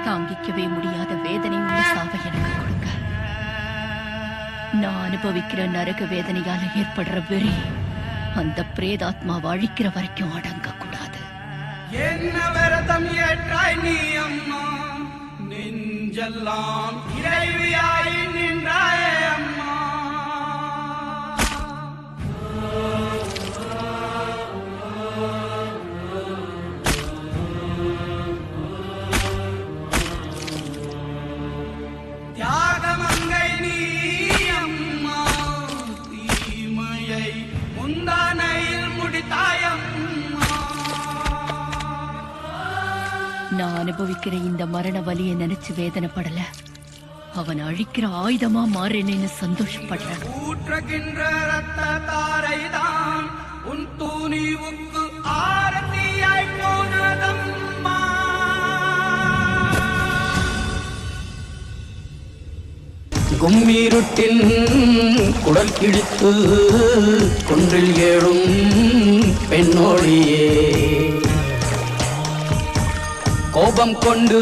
தாங்கிக்கவே முடியாத வேதனை உள்ள சாவை எனக்கு கொடுங்க. நான் அனுபவிக்கிற நரக வேதனையால ஏற்படுற வெறி அந்த பிரேதாத்மாவை அழிக்கிற வரைக்கும் அடங்க கூடாது. என்ன விரதம் ஏற்றாய் நீ அம்மா, நெஞ்செல்லாம் இறைவியாய் நின்றாயே அம்மா. தியாகமங்கை நீ அம்மா, தீமையை முந்தானையில் முடித்தாயம்மா. நான் அனுபவிக்கிற இந்த மரண வலியை நினைச்சு வேதனைப்படல, அவன் அழிக்கிற ஆயுதமா மாறினேன்னு சந்தோஷப்படுறேன். ஊற்றுகின்ற ரத்த தாரைதான் உன் தூணிவுக்கு ஆரத்தியாய் போனதம்மா. கும்மிருட்டின் குடல் கிழித்து குன்றில் ஏழும் பெண்ணோடியே கோபம் கொண்டு